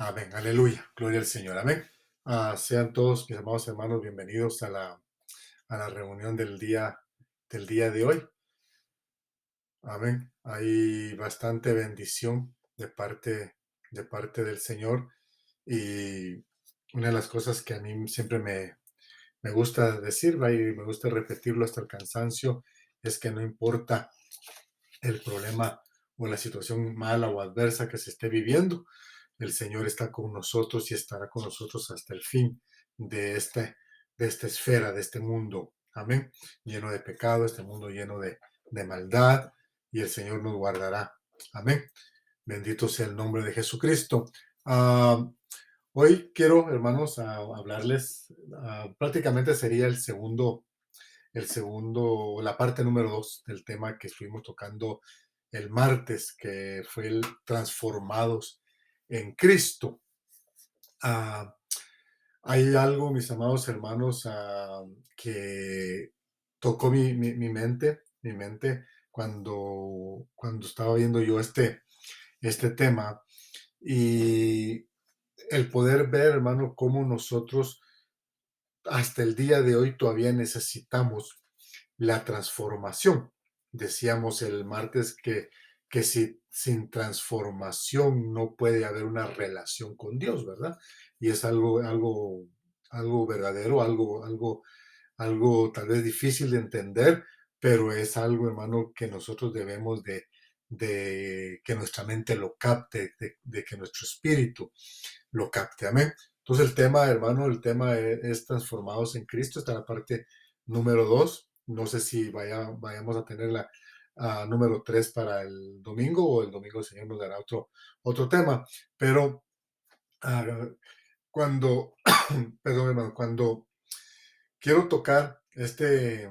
Amén, aleluya, gloria al Señor, amén. Sean todos mis amados hermanos bienvenidos a la reunión del día de hoy. Amén. Hay bastante bendición de parte del Señor, y una de las cosas que a mí siempre me gusta decir, ¿va? Y me gusta repetirlo hasta el cansancio, es que no importa el problema o la situación mala o adversa que se esté viviendo, el Señor está con nosotros y estará con nosotros hasta el fin de, este, de esta esfera, de este mundo. Amén. Lleno de pecado, este mundo lleno de maldad, y el Señor nos guardará. Amén. Bendito sea el nombre de Jesucristo. Ah, Hoy quiero, hermanos, hablarles, prácticamente sería la parte número 2 del tema que estuvimos tocando el martes, que fue el transformados en Cristo. Ah, Hay algo, mis amados hermanos, que tocó mi mente cuando estaba viendo yo este tema, y el poder ver, hermano, cómo nosotros hasta el día de hoy todavía necesitamos la transformación. Decíamos el martes que sin transformación no puede haber una relación con Dios, ¿verdad? Y es algo verdadero, algo tal vez difícil de entender, pero es algo, hermano, que nosotros debemos de que nuestra mente lo capte, de que nuestro espíritu lo capte. Amén. Entonces el tema es transformados en Cristo. Está la parte número 2. No sé si vayamos a tener la número 3 para el domingo, o el domingo el Señor nos dará otro tema. Pero ah, cuando, perdón, hermano, cuando quiero tocar este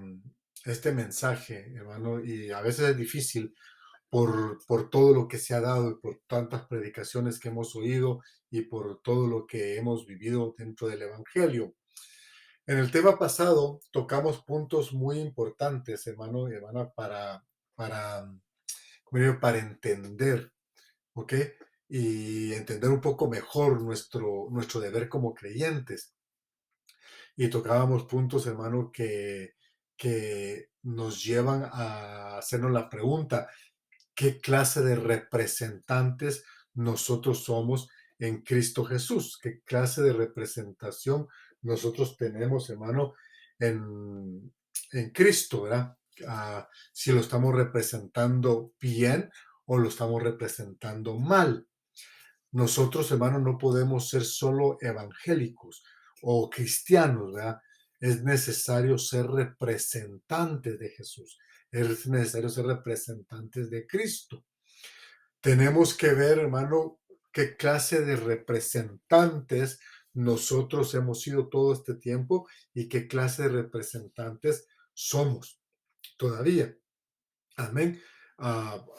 mensaje, hermano, y a veces es difícil por todo lo que se ha dado y por tantas predicaciones que hemos oído y por todo lo que hemos vivido dentro del Evangelio. En el tema pasado tocamos puntos muy importantes, hermano y hermana, para, para entender, ¿ok? Y entender un poco mejor nuestro deber como creyentes. Y tocábamos puntos, hermano, que nos llevan a hacernos la pregunta: ¿qué clase de representantes nosotros somos en Cristo Jesús? ¿Qué clase de representación nosotros tenemos, hermano, en Cristo, ¿verdad? Si lo estamos representando bien o lo estamos representando mal. Nosotros, hermano, no podemos ser solo evangélicos o cristianos, ¿verdad? Es necesario ser representantes de Jesús. Es necesario ser representantes de Cristo. Tenemos que ver, hermano, qué clase de representantes nosotros hemos sido todo este tiempo y qué clase de representantes somos todavía. Amén.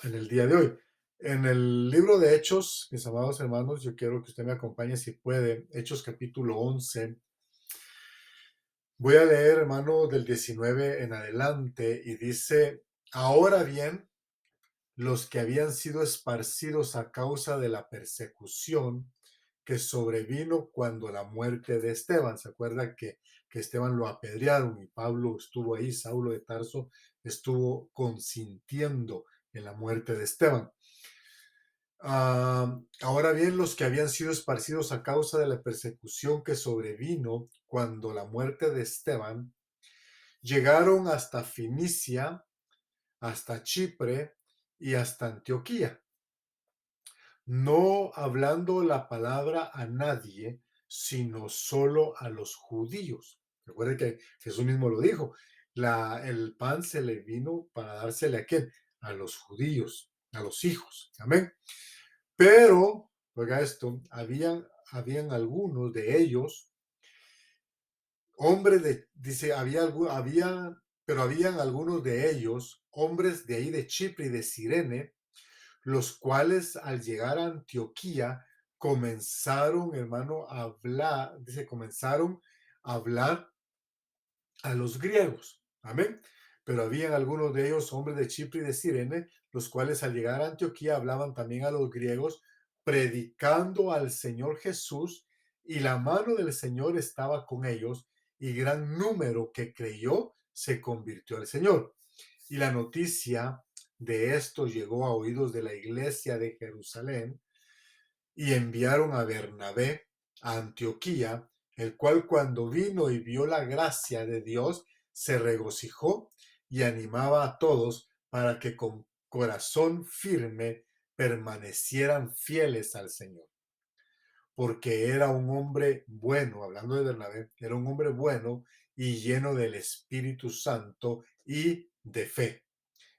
En el día de hoy. En el libro de Hechos, mis amados hermanos, yo quiero que usted me acompañe si puede. Hechos capítulo 11. Voy a leer, hermano, del 19 en adelante, y dice: ahora bien, los que habían sido esparcidos a causa de la persecución que sobrevino cuando la muerte de Esteban. ¿Se acuerda que Esteban lo apedrearon y Pablo estuvo ahí? Saulo de Tarso estuvo consintiendo en la muerte de Esteban. Ahora bien, los que habían sido esparcidos a causa de la persecución que sobrevino cuando la muerte de Esteban, llegaron hasta Finicia, hasta Chipre y hasta Antioquía, no hablando la palabra a nadie, sino solo a los judíos. Recuerden que Jesús mismo lo dijo: el pan se le vino para dársele a quién, a los judíos, a los hijos. Amén. Pero, oiga esto, habían algunos de ellos, dice, pero habían algunos de ellos, hombres de ahí de Chipre y de Cirene, los cuales al llegar a Antioquía comenzaron, hermano, comenzaron a hablar a los griegos. Amén. Pero habían algunos de ellos, hombres de Chipre y de Cirene, los cuales al llegar a Antioquía hablaban también a los griegos, predicando al Señor Jesús, y la mano del Señor estaba con ellos, y gran número que creyó se convirtió al Señor. Y la noticia de esto llegó a oídos de la iglesia de Jerusalén, y enviaron a Bernabé a Antioquía, el cual cuando vino y vio la gracia de Dios, se regocijó y animaba a todos para que con corazón firme permanecieran fieles al Señor, porque era un hombre bueno, hablando de Bernabé, era un hombre bueno y lleno del Espíritu Santo y de fe.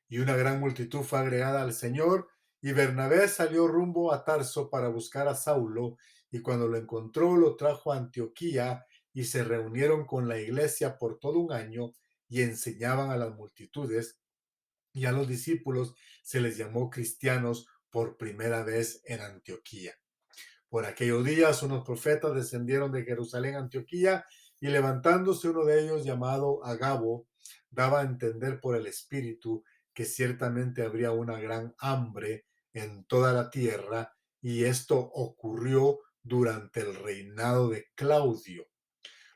Y una gran multitud fue agregada al Señor, y Bernabé salió rumbo a Tarso para buscar a Saulo, y cuando lo encontró lo trajo a Antioquía, y se reunieron con la iglesia por todo un año y enseñaban a las multitudes, y a los discípulos se les llamó cristianos por primera vez en Antioquía. Por aquellos días unos profetas descendieron de Jerusalén a Antioquía, y levantándose uno de ellos llamado Agabo, daba a entender por el Espíritu que ciertamente habría una gran hambre en toda la tierra, y esto ocurrió durante el reinado de Claudio.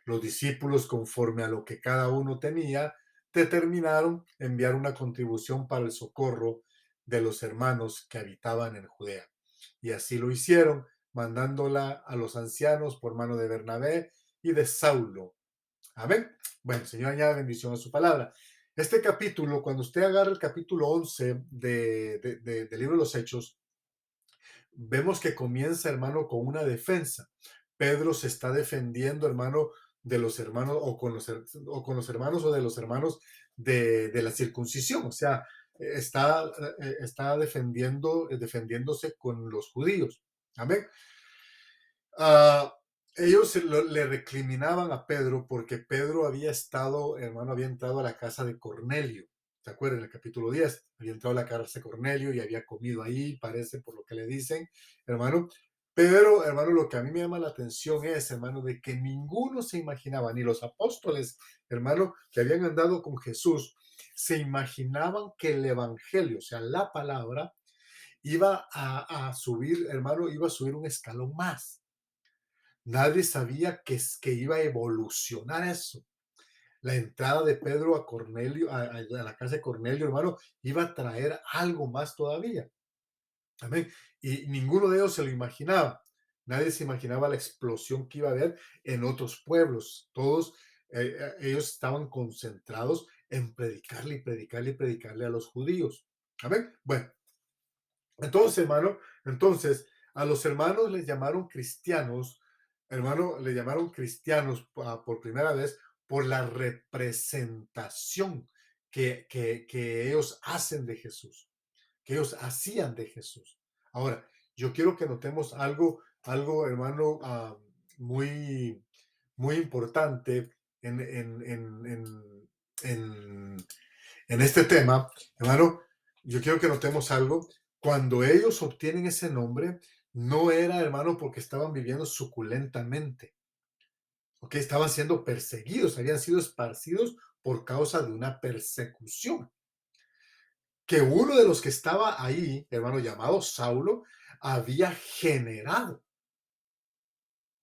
Los discípulos, conforme a lo que cada uno tenía, determinaron enviar una contribución para el socorro de los hermanos que habitaban en Judea. Y así lo hicieron, mandándola a los ancianos por mano de Bernabé y de Saulo. Amén. Bueno, Señor, añade bendición a su palabra. Este capítulo, cuando usted agarra el capítulo 11 del libro de los Hechos, vemos que comienza, hermano, con una defensa. Pedro se está defendiendo, hermano, de los hermanos o con los hermanos o de los hermanos de la circuncisión. O sea, está defendiéndose con los judíos. Amén. Ah, ellos le recriminaban a Pedro porque Pedro había estado, hermano, había entrado a la casa de Cornelio. ¿Se acuerdan? En el capítulo 10 había entrado a la casa de Cornelio y había comido ahí, parece, por lo que le dicen, hermano. Pero, hermano, lo que a mí me llama la atención es, hermano, de que ninguno se imaginaba, ni los apóstoles, hermano, que habían andado con Jesús, se imaginaban que el evangelio, o sea, la palabra, iba a subir, hermano, iba a subir un escalón más. Nadie sabía que iba a evolucionar eso. La entrada de Pedro a Cornelio, a la casa de Cornelio, hermano, iba a traer algo más todavía. Amén. Y ninguno de ellos se lo imaginaba. Nadie se imaginaba la explosión que iba a haber en otros pueblos. Todos ellos estaban concentrados en predicarle y predicarle y predicarle a los judíos. Amén. Bueno, entonces, hermano, a los hermanos les llamaron cristianos, hermano, le llamaron cristianos por primera vez por la representación que ellos hacen de Jesús, que ellos hacían de Jesús. Ahora, yo quiero que notemos algo, hermano, muy, muy importante en, en este tema, hermano. Yo quiero que notemos algo. Cuando ellos obtienen ese nombre, no era, hermano, porque estaban viviendo suculentamente, ¿ok? Estaban siendo perseguidos, habían sido esparcidos por causa de una persecución. Que uno de los que estaba ahí, hermano, llamado Saulo, había generado.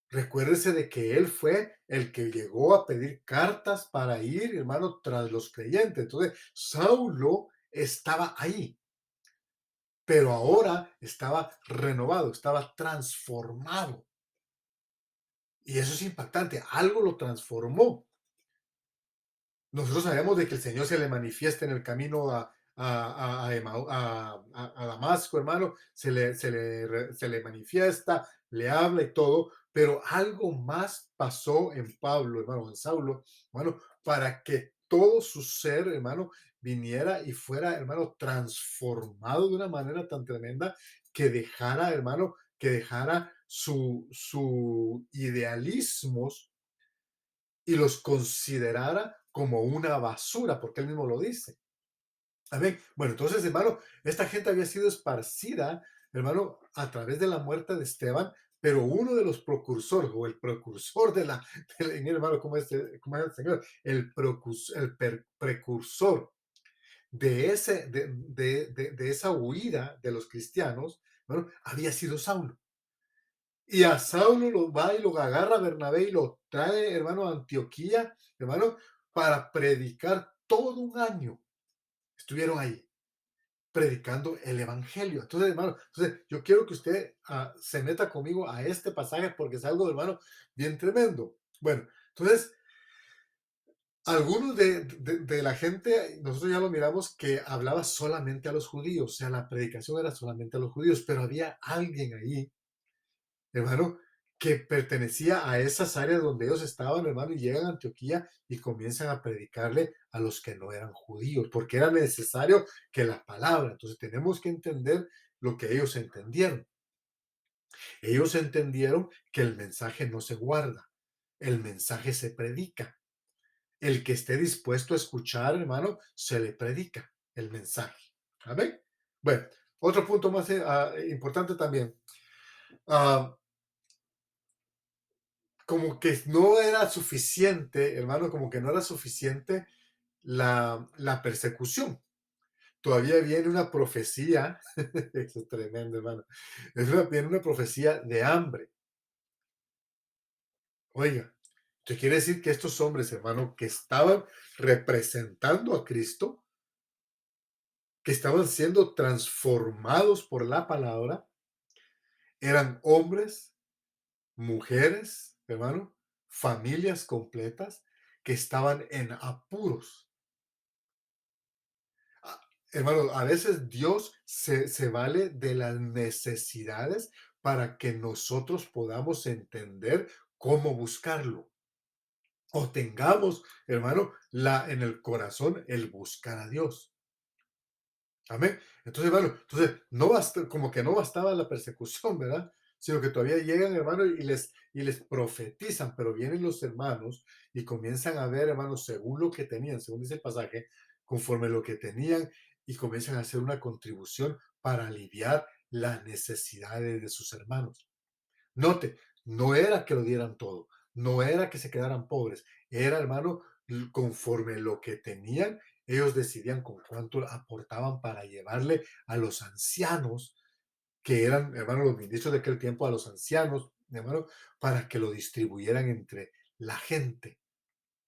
Recuérdese de que él fue el que llegó a pedir cartas para ir, hermano, tras los creyentes. Entonces, Saulo estaba ahí, pero ahora estaba renovado, estaba transformado. Y eso es impactante. Algo lo transformó. Nosotros sabemos de que el Señor se le manifiesta en el camino a Damasco, hermano, se le manifiesta, le habla y todo, pero algo más pasó en Pablo, hermano, en Saulo, hermano, para que todo su ser, hermano, viniera y fuera, hermano, transformado de una manera tan tremenda que dejara, hermano, que dejara su idealismos y los considerara como una basura, porque él mismo lo dice. Amén. Bueno, entonces, hermano, esta gente había sido esparcida, hermano, a través de la muerte de Esteban, pero uno de los precursores, o el precursor hermano, ¿cómo es el Señor? Precursor de esa huida de los cristianos, Bueno, había sido Saulo. Y a Saulo lo va y lo agarra Bernabé y lo trae, hermano, a Antioquía, hermano, para predicar todo un año. Estuvieron ahí predicando el evangelio. Entonces, hermano, entonces yo quiero que usted se meta conmigo a este pasaje porque es algo, hermano, bien tremendo. Bueno, entonces, algunos de la gente, nosotros ya lo miramos, que hablaba solamente a los judíos, o sea, la predicación era solamente a los judíos, pero había alguien ahí, hermano, que pertenecía a esas áreas donde ellos estaban, hermano, y llegan a Antioquía y comienzan a predicarle a los que no eran judíos, porque era necesario que la palabra, entonces tenemos que entender lo que ellos entendieron. Ellos entendieron que el mensaje no se guarda, el mensaje se predica. El que esté dispuesto a escuchar, hermano, se le predica el mensaje. ¿Amén? Bueno, otro punto más importante también. Ah, como que no era suficiente, hermano, como que no era suficiente la persecución. Todavía viene una profecía, eso es tremendo, hermano, viene una profecía de hambre. Oiga, ¿qué quiere decir que estos hombres, hermano, que estaban representando a Cristo, que estaban siendo transformados por la palabra, eran hombres, mujeres, hermano, familias completas que estaban en apuros? Ah, hermano, a veces Dios se vale de las necesidades para que nosotros podamos entender cómo buscarlo. O tengamos, hermano, en el corazón el buscar a Dios. Amén. Entonces, hermano, entonces no basta, como que no bastaba la persecución, ¿verdad? Sino que todavía llegan, hermano, y les profetizan, pero vienen los hermanos y comienzan a ver, hermanos, según lo que tenían, según dice el pasaje, conforme lo que tenían, y comienzan a hacer una contribución para aliviar las necesidades de sus hermanos. Note, no era que lo dieran todo, no era que se quedaran pobres, era, hermano, conforme lo que tenían, ellos decidían con cuánto aportaban para llevarle a los ancianos, que eran, hermano, los ministros de aquel tiempo, a los ancianos, hermano, para que lo distribuyeran entre la gente.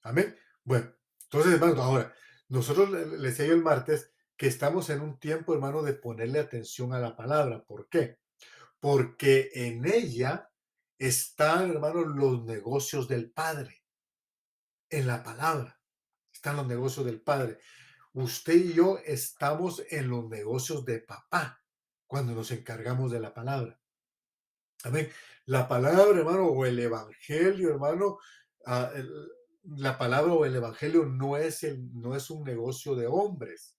Amén. Bueno, entonces, hermano, ahora, nosotros les decía yo el martes que estamos en un tiempo, hermano, de ponerle atención a la palabra. ¿Por qué? Porque en ella están, hermanos, los negocios del Padre. En la palabra están los negocios del Padre. Usted y yo estamos en los negocios de papá cuando nos encargamos de la palabra. Amén. La palabra, hermano, o el evangelio, hermano, ah, la palabra o el evangelio no es un negocio de hombres.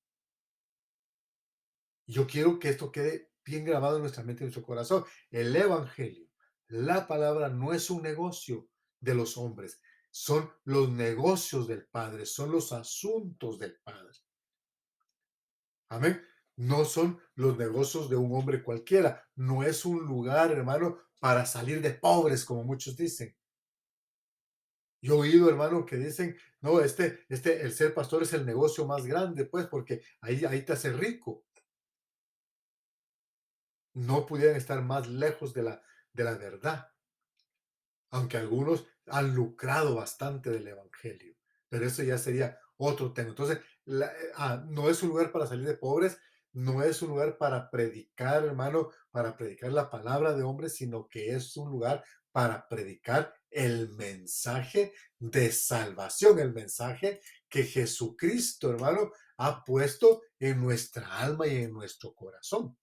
Yo quiero que esto quede bien grabado en nuestra mente y en nuestro corazón. El Evangelio, la palabra, no es un negocio de los hombres, son los negocios del Padre, son los asuntos del Padre. Amén. No son los negocios de un hombre cualquiera. No es un lugar, hermano, para salir de pobres, como muchos dicen. Yo he oído, hermano, que dicen, no, el ser pastor es el negocio más grande, pues, porque ahí te hace rico. No pudieran estar más lejos de la verdad, aunque algunos han lucrado bastante del Evangelio, pero eso ya sería otro tema. Entonces, no es un lugar para salir de pobres, no es un lugar para predicar, hermano, para predicar la palabra de hombres, sino que es un lugar para predicar el mensaje de salvación, el mensaje que Jesucristo, hermano, ha puesto en nuestra alma y en nuestro corazón.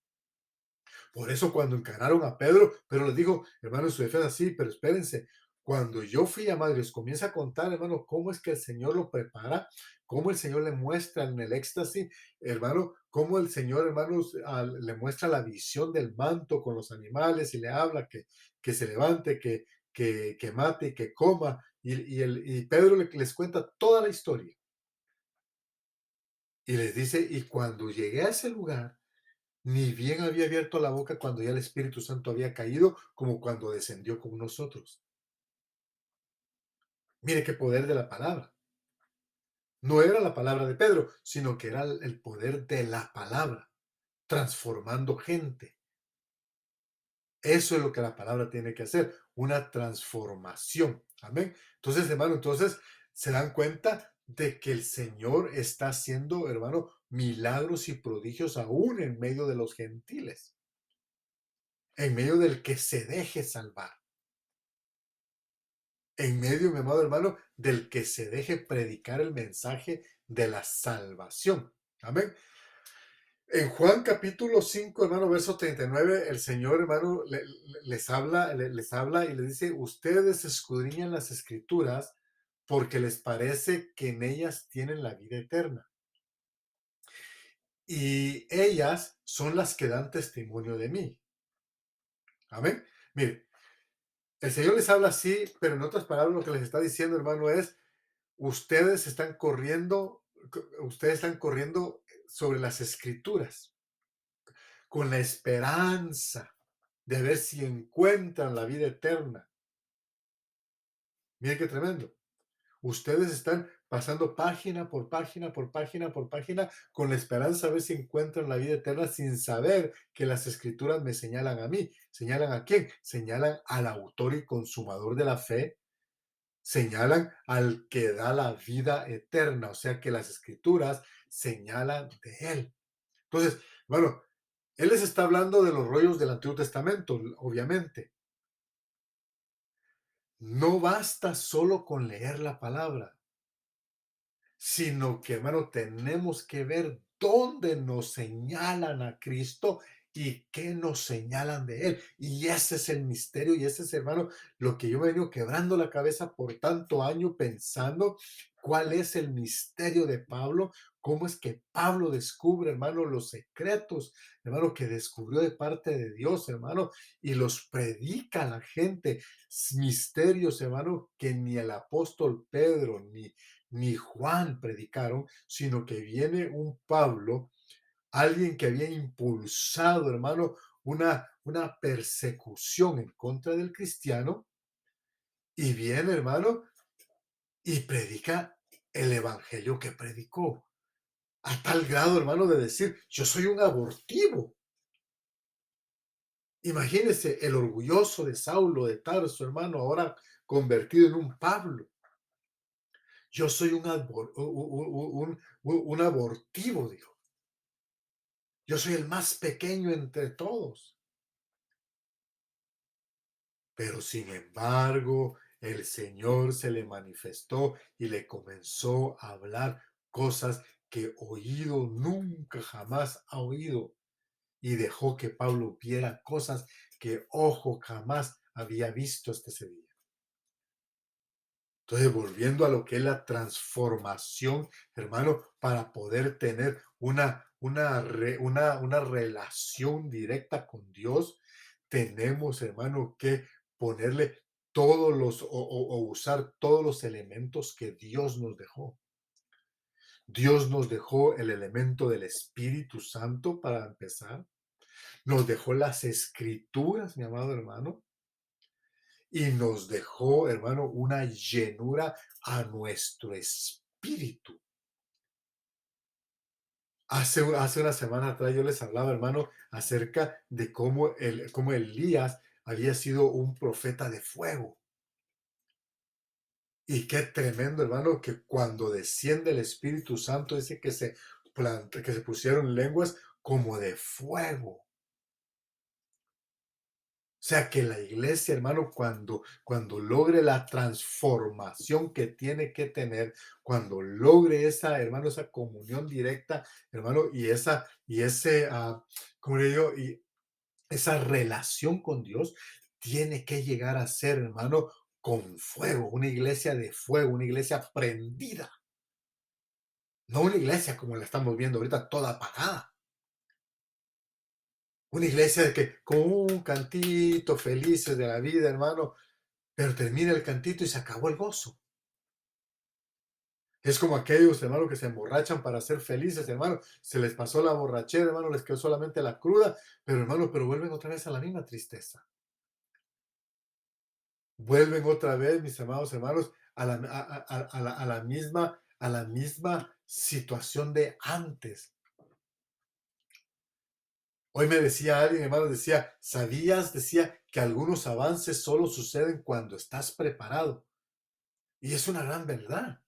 Por eso cuando encararon a Pedro les dijo, hermano, en su defensa, sí, pero espérense, cuando yo fui a Madrid, comienza a contar, hermano, cómo es que el Señor lo prepara, cómo el Señor le muestra en el éxtasis, hermano, cómo el Señor, hermanos, le muestra la visión del manto con los animales y le habla que se levante, que mate, que coma, y Pedro les cuenta toda la historia. Y les dice, y cuando llegué a ese lugar, ni bien había abierto la boca cuando ya el Espíritu Santo había caído, como cuando descendió con nosotros. Mire qué poder de la palabra. No era la palabra de Pedro, sino que era el poder de la palabra, transformando gente. Eso es lo que la palabra tiene que hacer, una transformación. Amén. Entonces, hermano, entonces se dan cuenta de que el Señor está haciendo, hermano, milagros y prodigios aún en medio de los gentiles, en medio del que se deje salvar, en medio, mi amado hermano, del que se deje predicar el mensaje de la salvación. Amén. En Juan capítulo 5, hermano, verso 39, el Señor, hermano, les habla y les dice, ustedes escudriñan las escrituras porque les parece que en ellas tienen la vida eterna. Y ellas son las que dan testimonio de mí. Amén. Mire, el Señor les habla así, pero en otras palabras lo que les está diciendo, hermano, es, ustedes están corriendo sobre las escrituras con la esperanza de ver si encuentran la vida eterna. Miren qué tremendo. Ustedes están pasando página por página, por página, por página, con la esperanza de ver si encuentran la vida eterna sin saber que las escrituras me señalan a mí. ¿Señalan a quién? Señalan al autor y consumador de la fe. Señalan al que da la vida eterna. O sea que las escrituras señalan de él. Entonces, bueno, él les está hablando de los rollos del Antiguo Testamento, obviamente. No basta solo con leer la palabra, sino que, hermano, tenemos que ver dónde nos señalan a Cristo y qué nos señalan de Él. Y ese es el misterio y ese es, hermano, lo que yo me he venido quebrando la cabeza por tanto año pensando cuál es el misterio de Pablo, cómo es que Pablo descubre, hermano, los secretos, hermano, que descubrió de parte de Dios, hermano, y los predica a la gente. Misterios, hermano, que ni el apóstol Pedro ni Juan predicaron, sino que viene un Pablo, alguien que había impulsado, hermano, una persecución en contra del cristiano, y viene, hermano, y predica el evangelio que predicó, a tal grado, hermano, de decir, yo soy un abortivo. Imagínese el orgulloso de Saulo de Tarso, hermano, ahora convertido en un Pablo. Yo soy un abortivo, dijo. Yo soy el más pequeño entre todos. Pero sin embargo, el Señor se le manifestó y le comenzó a hablar cosas que oído nunca jamás ha oído. Y dejó que Pablo viera cosas que ojo jamás había visto hasta ese día. Entonces, volviendo a lo que es la transformación, hermano, para poder tener una relación directa con Dios, tenemos, hermano, que ponerle todos o usar todos los elementos que Dios nos dejó. Dios nos dejó el elemento del Espíritu Santo para empezar. Nos dejó las escrituras, mi amado hermano, y nos dejó, hermano, una llenura a nuestro espíritu. Hace una semana atrás yo les hablaba, hermano, acerca de cómo Elías había sido un profeta de fuego. Y qué tremendo, hermano, que cuando desciende el Espíritu Santo, dice que se pusieron lenguas como de fuego. O sea que la iglesia, hermano, cuando logre la transformación que tiene que tener, cuando logre esa, hermano, esa comunión directa, hermano, ¿cómo le digo? Y esa relación con Dios, tiene que llegar a ser, hermano, con fuego, una iglesia de fuego, una iglesia prendida. No una iglesia como la estamos viendo ahorita, toda apagada. Una iglesia de que con un cantito felices de la vida, hermano, pero termina el cantito y se acabó el gozo. Es como aquellos, hermano, que se emborrachan para ser felices, hermano. Se les pasó la borrachera, hermano, les quedó solamente la cruda, pero vuelven otra vez a la misma tristeza. Vuelven otra vez, mis amados hermanos, a la misma situación de antes. Hoy me decía alguien, hermano, decía, ¿sabías? Decía que algunos avances solo suceden cuando estás preparado. Y es una gran verdad.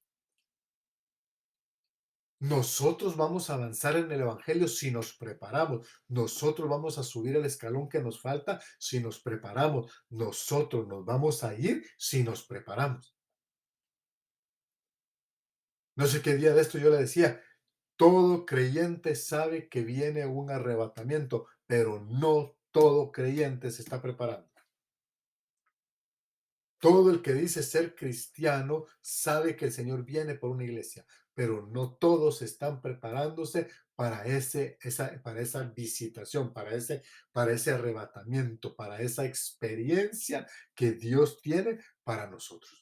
Nosotros vamos a avanzar en el Evangelio si nos preparamos. Nosotros vamos a subir el escalón que nos falta si nos preparamos. Nosotros nos vamos a ir si nos preparamos. No sé qué día de esto yo le decía, todo creyente sabe que viene un arrebatamiento, pero no todo creyente se está preparando. Todo el que dice ser cristiano sabe que el Señor viene por una iglesia, pero no todos están preparándose para para esa visitación, para ese arrebatamiento, para esa experiencia que Dios tiene para nosotros.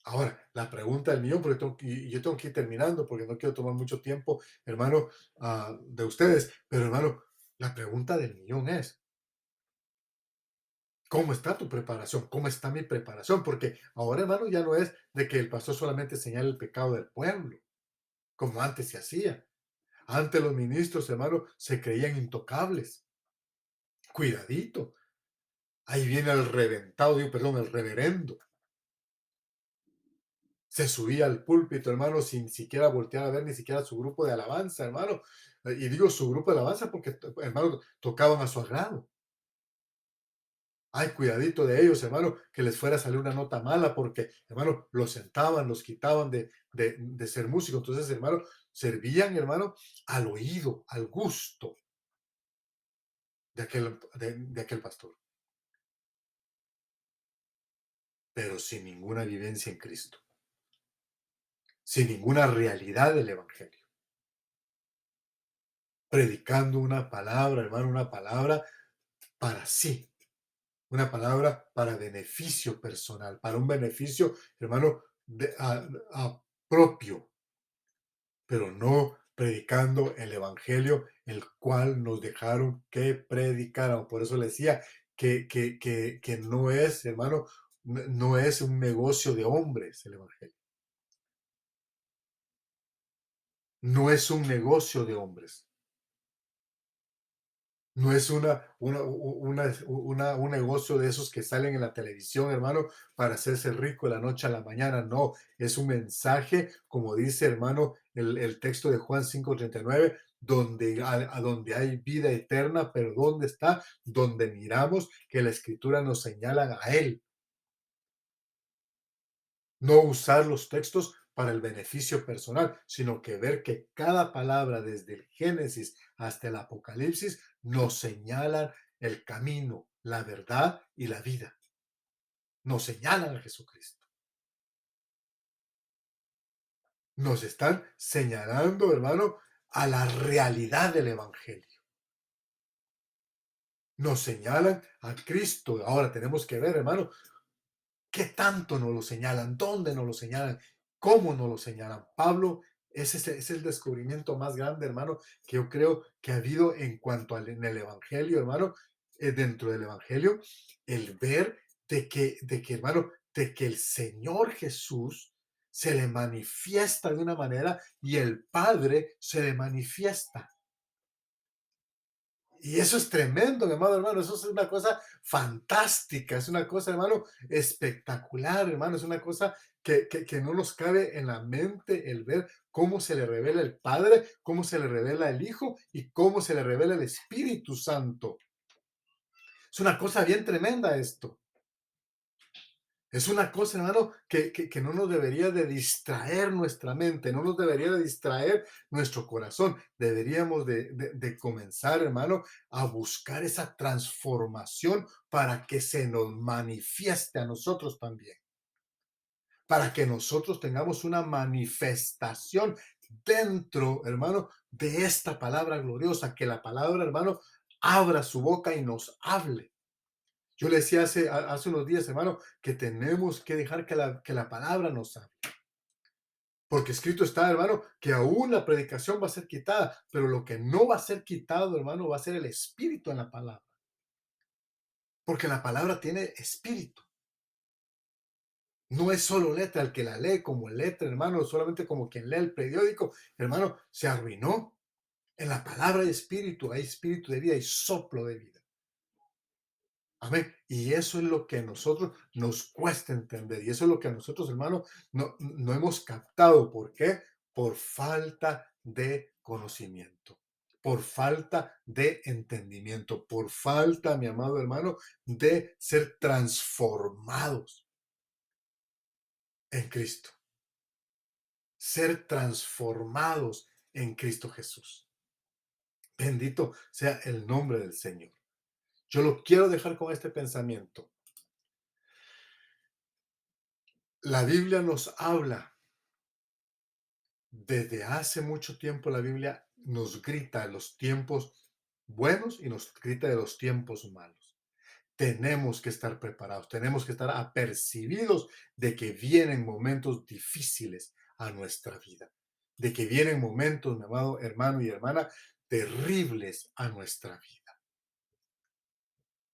Ahora, la pregunta del millón, porque y yo tengo que ir terminando porque no quiero tomar mucho tiempo, hermano, de ustedes, pero hermano, la pregunta del millón es, ¿cómo está tu preparación? ¿Cómo está mi preparación? Porque ahora, hermano, ya no es de que el pastor solamente señale el pecado del pueblo, como antes se hacía. Antes los ministros, hermano, se creían intocables. Cuidadito. Ahí viene el reventado, digo, perdón, el reverendo. Se subía al púlpito, hermano, sin siquiera voltear a ver ni siquiera su grupo de alabanza, hermano. Y digo su grupo de alabanza porque, hermano, tocaban a su agrado. Ay, cuidadito de ellos, hermano, que les fuera a salir una nota mala, porque, hermano, los sentaban, los quitaban de ser músicos. Entonces, hermano, servían, hermano, al oído, al gusto de aquel pastor, pero sin ninguna vivencia en Cristo, sin ninguna realidad del Evangelio. Predicando una palabra, hermano, una palabra para sí, una palabra para beneficio personal, para un beneficio, hermano, propio, pero no predicando el evangelio, el cual nos dejaron que predicáramos. Por eso le decía que no es, hermano, no es un negocio de hombres el evangelio. No es un negocio de hombres. No es un negocio de esos que salen en la televisión, hermano, para hacerse rico de la noche a la mañana. No, es un mensaje, como dice, hermano, el texto de Juan 5:39, donde hay vida eterna, pero ¿dónde está? Donde miramos que la escritura nos señala a Él. No usar los textos para el beneficio personal, sino que ver que cada palabra desde el Génesis hasta el Apocalipsis nos señalan el camino, la verdad y la vida. Nos señalan a Jesucristo. Nos están señalando, hermano, a la realidad del Evangelio. Nos señalan a Cristo. Ahora tenemos que ver, hermano, ¿qué tanto nos lo señalan? ¿Dónde nos lo señalan? ¿Cómo nos lo señalan? Pablo, ese es el descubrimiento más grande, hermano, que yo creo que ha habido en cuanto al en el Evangelio, hermano, dentro del Evangelio, el ver hermano, de que el Señor Jesús se le manifiesta de una manera y el Padre se le manifiesta. Y eso es tremendo, mi amado hermano, eso es una cosa fantástica, es una cosa, hermano, espectacular, hermano, es una cosa que no nos cabe en la mente el ver cómo se le revela el Padre, cómo se le revela el Hijo y cómo se le revela el Espíritu Santo. Es una cosa bien tremenda esto. Es una cosa, hermano, que no nos debería de distraer nuestra mente, no nos debería de distraer nuestro corazón. Deberíamos de comenzar, hermano, a buscar esa transformación para que se nos manifieste a nosotros también, para que nosotros tengamos una manifestación dentro, hermano, de esta palabra gloriosa, que la palabra, hermano, abra su boca y nos hable. Yo le decía hace unos días, hermano, que tenemos que dejar que la palabra nos hable. Porque escrito está, hermano, que aún la predicación va a ser quitada, pero lo que no va a ser quitado, hermano, va a ser el espíritu en la palabra. Porque la palabra tiene espíritu. No es solo letra, el que la lee como letra, hermano, solamente como quien lee el periódico, hermano, se arruinó. En la palabra hay espíritu de vida y soplo de vida. Amén. Y eso es lo que a nosotros nos cuesta entender. Y eso es lo que a nosotros, hermanos, no hemos captado. ¿Por qué? Por falta de conocimiento, por falta de entendimiento, por falta, mi amado hermano, de ser transformados en Cristo. Ser transformados en Cristo Jesús. Bendito sea el nombre del Señor. Yo lo quiero dejar con este pensamiento. La Biblia nos habla, desde hace mucho tiempo la Biblia nos grita de los tiempos buenos y nos grita de los tiempos malos. Tenemos que estar preparados, tenemos que estar apercibidos de que vienen momentos difíciles a nuestra vida, de que vienen momentos, mi amado hermano y hermana, terribles a nuestra vida.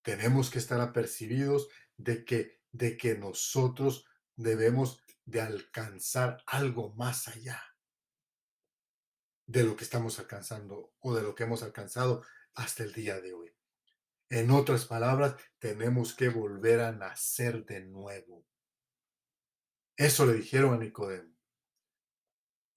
Tenemos que estar apercibidos de que nosotros debemos de alcanzar algo más allá de lo que estamos alcanzando o de lo que hemos alcanzado hasta el día de hoy. En otras palabras, tenemos que volver a nacer de nuevo. Eso le dijeron a Nicodemo.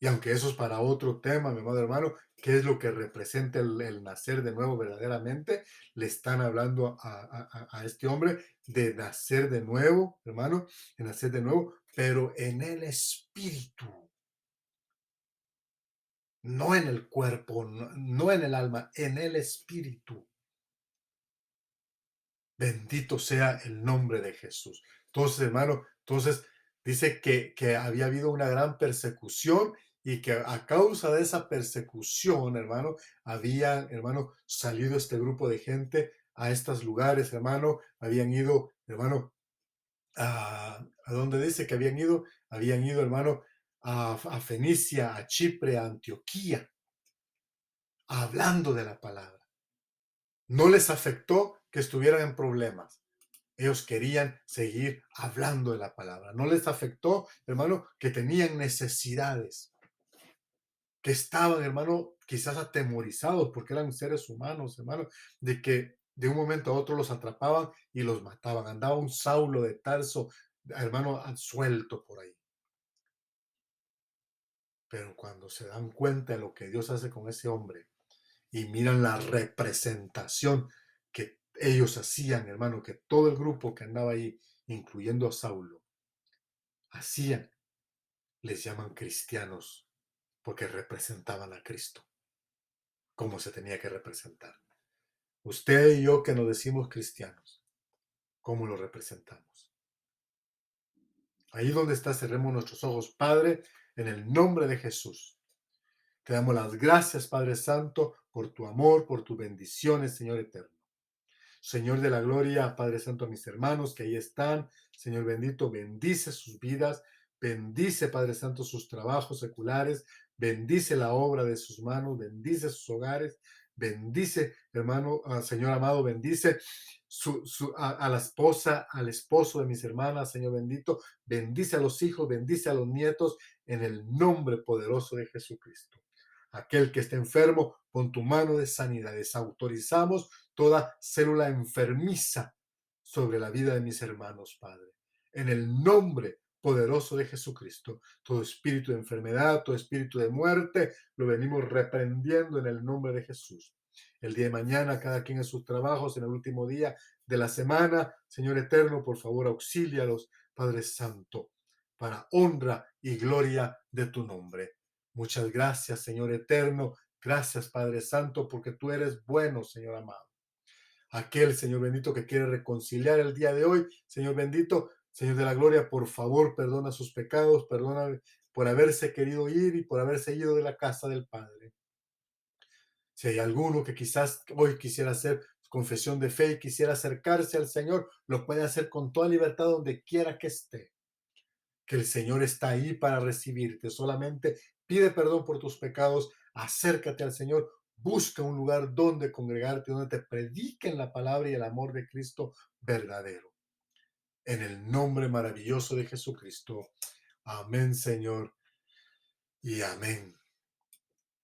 Y aunque eso es para otro tema, mi amado hermano, ¿qué es lo que representa el nacer de nuevo verdaderamente? Le están hablando a este hombre de nacer de nuevo, hermano, de nacer de nuevo, pero en el espíritu, no en el cuerpo, no en el alma, en el espíritu. Bendito sea el nombre de Jesús. Entonces, hermano, dice que había habido una gran persecución y que a causa de esa persecución, hermano, había, hermano, salido este grupo de gente a estos lugares, hermano, habían ido, hermano, ¿a dónde dice que habían ido? Habían ido, hermano, a Fenicia, a Chipre, a Antioquía, hablando de la palabra. No les afectó que estuvieran en problemas. Ellos querían seguir hablando de la palabra. No les afectó, hermano, que tenían necesidades, que estaban, hermano, quizás atemorizados porque eran seres humanos, hermano, de que de un momento a otro los atrapaban y los mataban. Andaba un Saulo de Tarso, hermano, suelto por ahí. Pero cuando se dan cuenta de lo que Dios hace con ese hombre y miran la representación que ellos hacían, hermano, que todo el grupo que andaba ahí, incluyendo a Saulo, hacían, les llaman cristianos porque representaban a Cristo como se tenía que representar. Usted y yo que nos decimos cristianos, ¿cómo lo representamos? Ahí donde está, cerremos nuestros ojos, Padre, en el nombre de Jesús. Te damos las gracias, Padre Santo, por tu amor, por tus bendiciones, Señor eterno. Señor de la gloria, Padre Santo, a mis hermanos que ahí están, Señor bendito, bendice sus vidas, bendice, Padre Santo, sus trabajos seculares, bendice la obra de sus manos, bendice sus hogares, bendice, hermano, Señor amado, bendice a la esposa, al esposo de mis hermanas, Señor bendito, bendice a los hijos, bendice a los nietos, en el nombre poderoso de Jesucristo. Aquel que esté enfermo, pon tu mano de sanidad. Desautorizamos toda célula enfermiza sobre la vida de mis hermanos, Padre. En el nombre poderoso de Jesucristo, todo espíritu de enfermedad, todo espíritu de muerte, lo venimos reprendiendo en el nombre de Jesús. El día de mañana, cada quien en sus trabajos, en el último día de la semana, Señor eterno, por favor, auxílialos, Padre Santo, para honra y gloria de tu nombre. Muchas gracias, Señor eterno. Gracias, Padre Santo, porque tú eres bueno, Señor amado. Aquel, Señor bendito, que quiere reconciliar el día de hoy, Señor bendito, Señor de la gloria, por favor, perdona sus pecados, perdona por haberse querido ir y por haberse ido de la casa del Padre. Si hay alguno que quizás hoy quisiera hacer confesión de fe y quisiera acercarse al Señor, lo puede hacer con toda libertad donde quiera que esté. Que el Señor está ahí para recibirte. Solamente pide perdón por tus pecados, acércate al Señor, busca un lugar donde congregarte, donde te prediquen la palabra y el amor de Cristo verdadero. En el nombre maravilloso de Jesucristo. Amén, Señor, y amén.